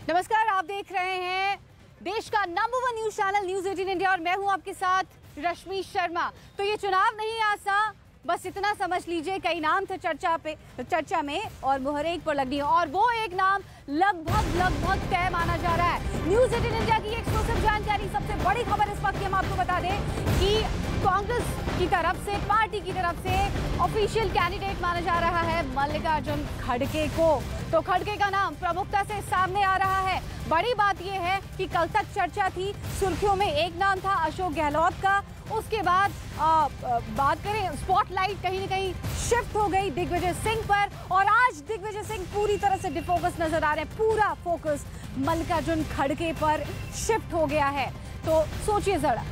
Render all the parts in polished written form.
नमस्कार, आप देख रहे हैं देश का number 1 news channel news 18 India और मैं हूं आपके साथ रश्मि शर्मा। तो ये चुनाव नहीं आसा, बस इतना समझ लीजिए कई नाम थे चर्चा में और मुहर एक पर लगनी है और वो एक नाम लगभग तय माना जा रहा है। न्यूज 18 इंडिया की एक्सक्लूसिव जानकारी, सबसे बड़ी खबर इस वक्त हम आपको बता दें कि कांग्रेस की तरफ से, पार्टी की तरफ से ऑफिशियल कैंडिडेट माना जा रहा है मल्लिकार्जुन खड़गे को। तो खड़गे का नाम प्रमुखता से सामने आ रहा है। बड़ी बात यह है कि कल तक चर्चा थी, सुर्खियों में एक नाम था अशोक गहलोत का। उसके बाद बात करें, स्पॉटलाइट कहीं न कहीं शिफ्ट हो गई दिग्विजय सिंह पर और आज दिग्विजय सिंह पूरी तरह से डिफोकस नजर आ रहे हैं। पूरा फोकस मल्लिकार्जुन खड़गे पर शिफ्ट हो गया है। तो सोचिए जरा,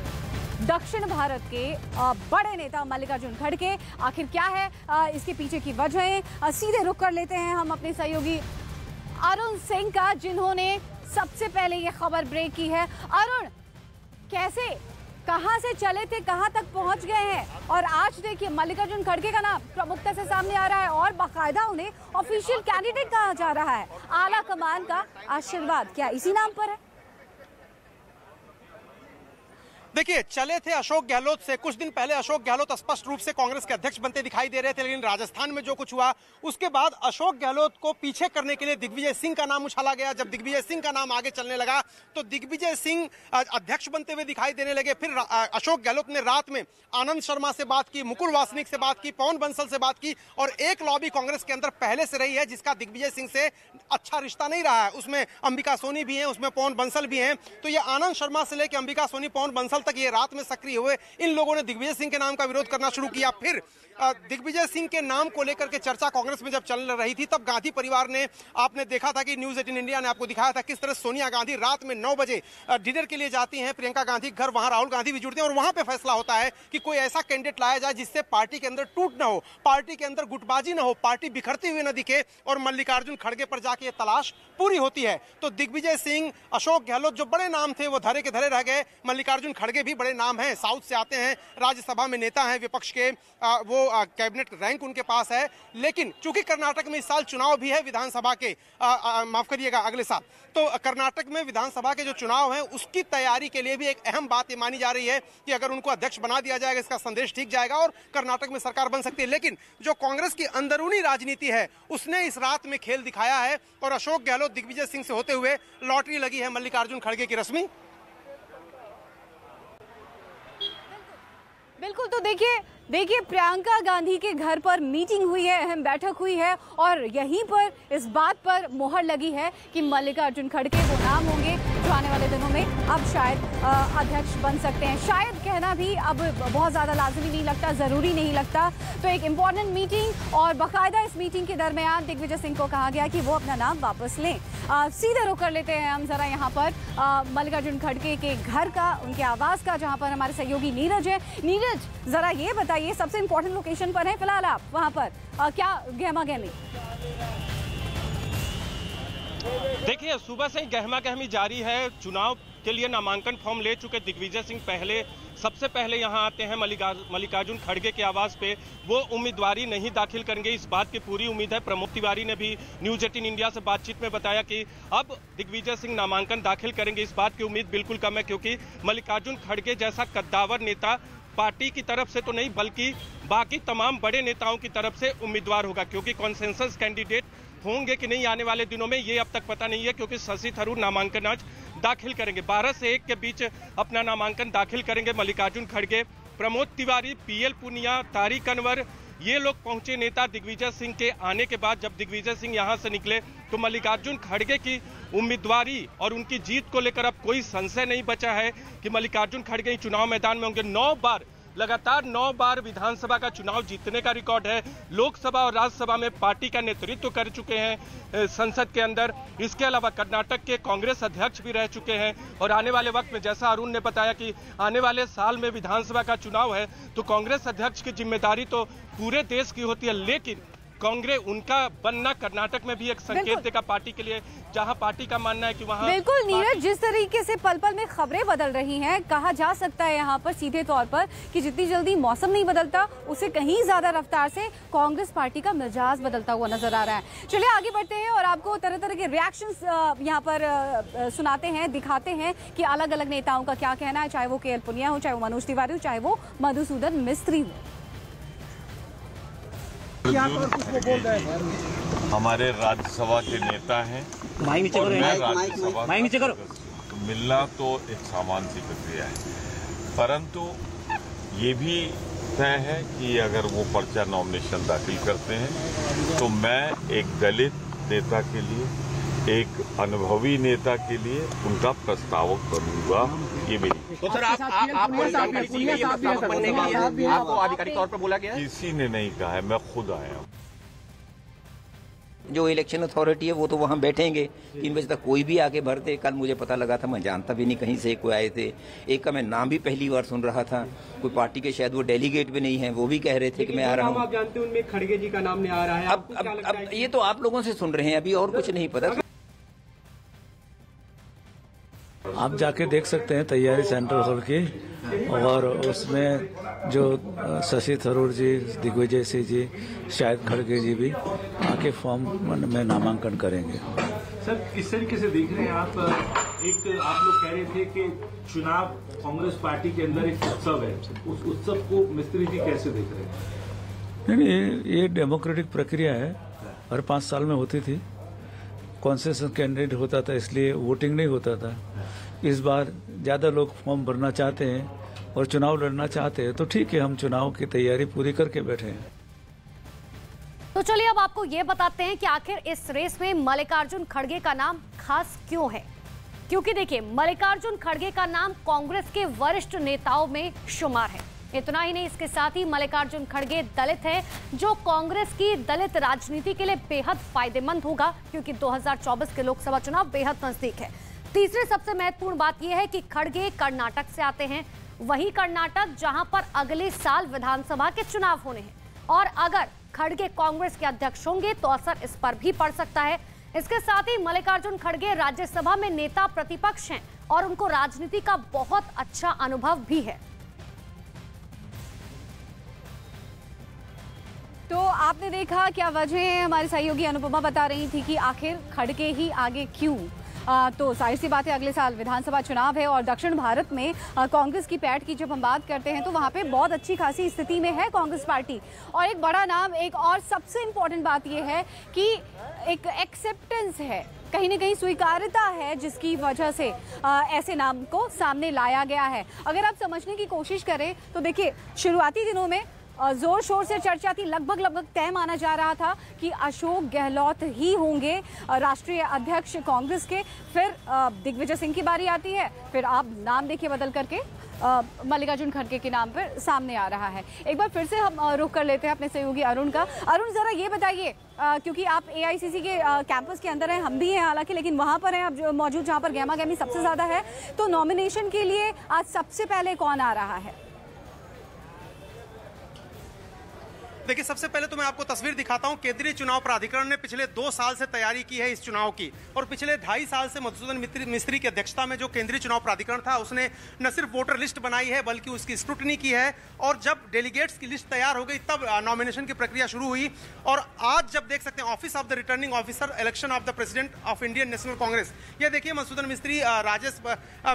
दक्षिण भारत के बड़े नेता मल्लिकार्जुन खड़गे, आखिर क्या है इसके पीछे की वजह? सीधे रुक कर लेते हैं हम अपने सहयोगी अरुण सिंह का, जिन्होंने सबसे पहले ये खबर ब्रेक की है। अरुण, कैसे, कहां से चले थे, कहां तक पहुंच गए हैं? और आज देखिए मल्लिकार्जुन खड़गे का नाम प्रमुखता से सामने आ रहा है और बाकायदा उन्हें ऑफिशियल कैंडिडेट कहा जा रहा है। आला कमान का आशीर्वाद क्या इसी नाम पर है? देखिए, चले थे अशोक गहलोत से। कुछ दिन पहले अशोक गहलोत स्पष्ट रूप से कांग्रेस के अध्यक्ष बनते दिखाई दे रहे थे, लेकिन राजस्थान में जो कुछ हुआ उसके बाद अशोक गहलोत को पीछे करने के लिए दिग्विजय सिंह का नाम उछाला गया। जब दिग्विजय सिंह का नाम आगे चलने लगा तो दिग्विजय सिंह अध्यक्ष बनते हुए दिखाई देने लगे। फिर अशोक गहलोत ने रात में आनंद शर्मा से बात की, मुकुल वासनिक से बात की, पवन बंसल से बात की और एक लॉबी कांग्रेस के अंदर पहले से रही है जिसका दिग्विजय सिंह से अच्छा रिश्ता नहीं रहा है। उसमें अंबिका सोनी भी है, उसमें पवन बंसल भी हैं। तो ये आनंद शर्मा से लेकर अंबिका सोनी, पवन बंसल तक ये रात में सक्रिय हुए। इन लोगों ने दिग्विजय सिंह के नाम का विरोध करना शुरू किया। फिर दिग्विजय सिंह के नाम को लेकर के चर्चा कांग्रेस में जब चल रही थी तब गांधी परिवार ने, आपने देखा था कि न्यूज 18 इंडिया ने आपको दिखाया था किस तरह सोनिया गांधी रात में 9 बजे डिनर के लिए जाती हैं प्रियंका गांधी घर, वहां राहुल गांधी भी जुड़ते हैं और वहां पे फैसला होता है कि कोई ऐसा कैंडिडेट लाया जाए जिससे पार्टी के अंदर टूट न हो, पार्टी के अंदर गुटबाजी न हो, पार्टी बिखरती हुई न दिखे और मल्लिकार्जुन खड़गे पर जाके ये तलाश पूरी होती है। तो दिग्विजय सिंह, अशोक गहलोत जो बड़े नाम थे वो धरे के धरे रह गए। मल्लिकार्जुन खड़गे भी बड़े नाम हैं, साउथ से आते हैं, राज्यसभा में नेता हैं विपक्ष के, वो कैबिनेट रैंक उनके पास है। लेकिन चूंकि कर्नाटक में इस साल चुनाव भी है विधानसभा के, माफ करिएगा अगले साल, तो कर्नाटक में विधानसभा के जो चुनाव हैं उसकी तैयारी के लिए भी एक अहम बात ये मानी जा रही है कि अगर उनको अध्यक्ष बना दिया जाएगा इसका संदेश ठीक जाएगा और कर्नाटक में सरकार बन सकती है। लेकिन जो कांग्रेस की अंदरूनी राजनीति है उसने इस रात में खेल दिखाया है और अशोक गहलोत दिग्विजय सिंह से होते हुए लॉटरी लगी है मल्लिकार्जुन खड़गे की। रश्मि, बिल्कुल, तो देखिए प्रियंका गांधी के घर पर मीटिंग हुई है, अहम बैठक हुई है और यहीं पर इस बात पर मोहर लगी है कि मल्लिकार्जुन खड़गे वो नाम होंगे जो आने वाले दिनों में अब शायद अध्यक्ष बन सकते हैं। शायद कहना भी अब बहुत ज़्यादा लाजमी नहीं लगता, ज़रूरी नहीं लगता। तो एक इम्पॉर्टेंट मीटिंग और बाकायदा इस मीटिंग के दरमियान दिग्विजय सिंह को कहा गया कि वो अपना नाम वापस लें। सीधे रुक कर लेते हैं हम जरा यहाँ पर मल्लिकार्जुन खड़गे के घर का, उनके आवास का, जहाँ पर हमारे सहयोगी नीरज है। नीरज, जरा ये बताइए, सबसे इम्पोर्टेंट लोकेशन पर है फिलहाल आप, वहाँ पर क्या गहमा गहमी? देखिए, सुबह से ही गहमा गहमी जारी है। चुनाव के लिए नामांकन फॉर्म ले चुके दिग्विजय सिंह सबसे पहले यहां आते हैं मल्लिकार्जुन खड़गे के आवास पे। वो उम्मीदवारी नहीं दाखिल करेंगे, इस बात की पूरी उम्मीद है। प्रमुख तिवारी ने भी न्यूज 18 इंडिया से बातचीत में बताया कि अब दिग्विजय सिंह नामांकन दाखिल करेंगे, इस बात की उम्मीद बिल्कुल कम है क्योंकि मल्लिकार्जुन खड़गे जैसा कद्दावर नेता पार्टी की तरफ से तो नहीं बल्कि बाकी तमाम बड़े नेताओं की तरफ से उम्मीदवार होगा। क्योंकि कॉन्सेंसस कैंडिडेट होंगे कि नहीं आने वाले दिनों में ये अब तक पता नहीं है, क्योंकि शशि थरूर नामांकन आज दाखिल करेंगे। 12 से 1 के बीच अपना नामांकन दाखिल करेंगे मल्लिकार्जुन खड़गे। प्रमोद तिवारी, पीएल पुनिया, तारिक अनवर, ये लोग पहुंचे नेता दिग्विजय सिंह के आने के बाद। जब दिग्विजय सिंह यहां से निकले तो मल्लिकार्जुन खड़गे की उम्मीदवारी और उनकी जीत को लेकर अब कोई संशय नहीं बचा है कि मल्लिकार्जुन खड़गे चुनाव मैदान में होंगे। 9 बार लगातार 9 बार विधानसभा का चुनाव जीतने का रिकॉर्ड है। लोकसभा और राज्यसभा में पार्टी का नेतृत्व कर चुके हैं संसद के अंदर। इसके अलावा कर्नाटक के कांग्रेस अध्यक्ष भी रह चुके हैं और आने वाले वक्त में, जैसा अरुण ने बताया कि आने वाले साल में विधानसभा का चुनाव है तो कांग्रेस अध्यक्ष की जिम्मेदारी तो पूरे देश की होती है, लेकिन कांग्रेस उनका बनना कर्नाटक में भी एक संकेत देगा पार्टी के लिए, जहां पार्टी का मानना है कि वहां बिल्कुल नीरज, जिस तरीके से पल पल में खबरें बदल रही हैं, कहा जा सकता है यहाँ पर सीधे तौर पर कि जितनी जल्दी मौसम नहीं बदलता उससे कहीं ज्यादा रफ्तार से कांग्रेस पार्टी का मिजाज बदलता हुआ नजर आ रहा है। चलिए आगे बढ़ते हैं और आपको तरह तरह के रिएक्शंस यहाँ पर सुनाते हैं, दिखाते हैं कि अलग अलग नेताओं का क्या कहना है, चाहे वो केएल पुनिया हो, चाहे वो मनोज तिवारी हो, चाहे वो मधुसूदन मिस्त्री हो। हमारे राज्यसभा के नेता हैं और मैं राज्यसभा मिलना तो एक सामान्य सी प्रक्रिया है, परंतु ये भी तय है कि अगर वो पर्चा नॉमिनेशन दाखिल करते हैं तो मैं एक दलित नेता के लिए, एक अनुभवी नेता के लिए उनका प्रस्तावक बनूंगा। ये मेरी तो सर आपको आधिकारिक तौर पर बोला गया है? किसी ने नहीं कहा है, मैं खुद आया हूँ। जो इलेक्शन अथॉरिटी है वो तो वहाँ बैठेंगे, 3 बजे तक कोई भी आके भर दे। कल मुझे पता लगा था, मैं जानता भी नहीं, कहीं से कोई आए थे, एक का मैं नाम भी पहली बार सुन रहा था, कोई पार्टी के शायद वो डेलीगेट भी नहीं है, वो भी कह रहे थे कि मैं आ रहा हूँ। आप जानते हैं उनमें खड़गे जी का नाम नहीं आ रहा है। अब ये तो आप लोगों से सुन रहे हैं, अभी और कुछ नहीं पता। आप जाके देख सकते हैं तैयारी सेंटर हॉल की, और उसमें जो शशि थरूर जी, दिग्विजय सिंह जी, शायद खड़गे जी भी आके फॉर्म में नामांकन करेंगे। सर किस तरीके से देख रहे हैं आप? एक आप लोग कह रहे थे कि चुनाव कांग्रेस पार्टी के अंदर एक उत्सव है, उस उत्सव को मिस्त्री जी कैसे देख रहे हैं? नहीं, ये डेमोक्रेटिक प्रक्रिया है, हर 5 साल में होती थी। कॉन्सेशन कैंडिडेट होता था, इसलिए वोटिंग नहीं होता था। इस बार ज्यादा लोग फॉर्म भरना चाहते हैं और चुनाव लड़ना चाहते हैं, तो ठीक है, हम चुनाव की तैयारी पूरी करके बैठे हैं। तो चलिए अब आपको ये बताते हैं कि आखिर इस रेस में मल्लिकार्जुन खड़गे का नाम खास क्यों है। क्योंकि देखिए, मल्लिकार्जुन खड़गे का नाम कांग्रेस के वरिष्ठ नेताओं में शुमार है। इतना ही नहीं, इसके साथ ही मल्लिकार्जुन खड़गे दलित हैं, जो कांग्रेस की दलित राजनीति के लिए बेहद फायदेमंद होगा, क्योंकि 2024 के लोकसभा चुनाव बेहद नजदीक है। तीसरी सबसे महत्वपूर्ण बात यह है कि खड़गे कर्नाटक से आते हैं, वही कर्नाटक जहां पर अगले साल विधानसभा के चुनाव होने हैं, और अगर खड़गे कांग्रेस के अध्यक्ष होंगे तो असर इस पर भी पड़ सकता है। इसके साथ ही मल्लिकार्जुन खड़गे राज्यसभा में नेता प्रतिपक्ष हैं और उनको राजनीति का बहुत अच्छा अनुभव भी है। तो आपने देखा क्या वजह है, हमारी सहयोगी अनुपमा बता रही थी कि आखिर खड़गे ही आगे क्यों। तो जाहिर सी बात है, अगले साल विधानसभा चुनाव है और दक्षिण भारत में कांग्रेस की पैठ की जब हम बात करते हैं तो वहाँ पे बहुत अच्छी खासी स्थिति में है कांग्रेस पार्टी। और एक बड़ा नाम, एक और सबसे इम्पोर्टेंट बात यह है कि एक एक्सेप्टेंस है, कहीं ना कहीं स्वीकार्यता है, जिसकी वजह से ऐसे नाम को सामने लाया गया है। अगर आप समझने की कोशिश करें तो देखिए, शुरुआती दिनों में जोर शोर से चर्चा थी, लगभग तय माना जा रहा था कि अशोक गहलोत ही होंगे राष्ट्रीय अध्यक्ष कांग्रेस के। फिर दिग्विजय सिंह की बारी आती है, फिर आप नाम देखिए बदल करके मल्लिकार्जुन खड़गे के नाम पर सामने आ रहा है। एक बार फिर से हम रुख कर लेते हैं अपने सहयोगी अरुण का। अरुण, जरा ये बताइए, क्योंकि आप एआईसीसी के कैंपस के अंदर हैं, हम भी हैं हालांकि, लेकिन वहाँ पर हैं आप मौजूद जहाँ पर गहमा गहमी सबसे ज़्यादा है, तो नॉमिनेशन के लिए आज सबसे पहले कौन आ रहा है? देखिए, सबसे पहले तो मैं आपको तस्वीर दिखाता हूं। केंद्रीय चुनाव प्राधिकरण ने पिछले 2 साल से तैयारी की है इस चुनाव की, और पिछले 2.5 साल से मधुसूदन मिस्त्री की अध्यक्षता में जो केंद्रीय चुनाव प्राधिकरण था उसने न सिर्फ वोटर लिस्ट बनाई है बल्कि उसकी स्क्रूटनी की है। और जब डेलीगेट्स की लिस्ट तैयार हो गई तब नॉमिनेशन की प्रक्रिया शुरू हुई। और आज जब देख सकते हैं, office of the returning officer, election of the president of Indian national Congress, ये देखिए मधुसूदन मिस्त्री, राजेश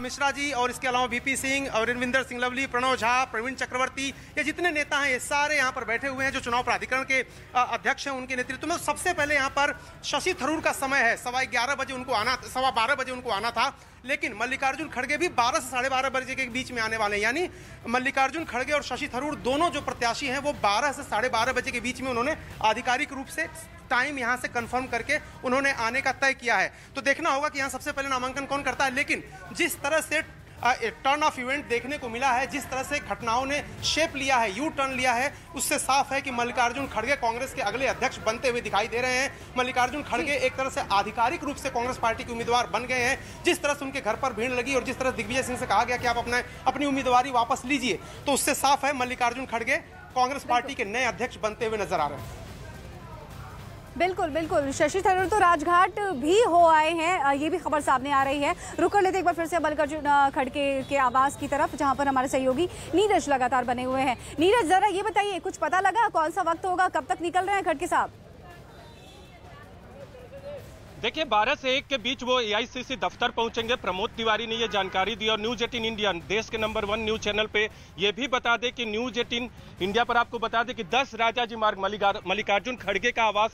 मिश्रा जी, और इसके अलावा वीपी सिंह, अरविंदर सिंह लवली, प्रणव झा, प्रवीण चक्रवर्ती, ये जितने नेता हैं ये सारे यहाँ पर बैठे हुए हैं जो चुनाव प्राधिकरण के अध्यक्ष हैं, उनके नेतृत्व में। सबसे पहले यहाँ पर शशि थरूर का समय है, 11:15 बजे उनको आना, 12:15 बजे उनको आना था, लेकिन मल्लिकार्जुन खड़गे भी 12 से 12:30 बजे के बीच में आने वाले हैं। यानी मल्लिकार्जुन खड़गे और शशि थरूर दोनों जो प्रत्याशी हैं वो 12 से 12:30 बजे के बीच में उन्होंने आधिकारिक रूप से टाइम यहां से कंफर्म करके उन्होंने आने का तय किया है। तो देखना होगा कि यहां सबसे पहले नामांकन कौन करता है। लेकिन जिस तरह से टर्न ऑफ इवेंट देखने को मिला है, जिस तरह से घटनाओं ने शेप लिया है, यू टर्न लिया है, उससे साफ है कि मल्लिकार्जुन खड़गे कांग्रेस के अगले अध्यक्ष बनते हुए दिखाई दे रहे हैं। मल्लिकार्जुन खड़गे एक तरह से आधिकारिक रूप से कांग्रेस पार्टी के उम्मीदवार बन गए हैं। जिस तरह से उनके घर पर भीड़ लगी और जिस तरह दिग्विजय सिंह से कहा गया कि आप अपनी उम्मीदवारी वापस लीजिए, तो उससे साफ है मल्लिकार्जुन खड़गे कांग्रेस पार्टी के नए अध्यक्ष बनते हुए नजर आ रहे हैं। बिल्कुल बिल्कुल, शशि थरूर तो राजघाट भी हो आए हैं, ये भी खबर सामने आ रही है। रुक कर लेते एक बार फिर से मल्लिकार्जुन खड़गे के आवास की तरफ, जहां पर हमारे सहयोगी नीरज लगातार बने हुए हैं। नीरज, जरा ये बताइए, कुछ पता लगा कौन सा वक्त होगा, कब तक निकल रहे हैं खड़गे साहब? देखिए 12 से 1 के बीच वो एआईसीसी दफ्तर पहुंचेंगे। प्रमोद तिवारी ने ये जानकारी दी और न्यूज 18 इंडिया, देश के नंबर 1 न्यूज चैनल पे ये भी बता दें कि न्यूज 18 इंडिया पर आपको बता दें कि 10 राजाजी मार्ग मल्लिकार्जुन खड़गे का आवास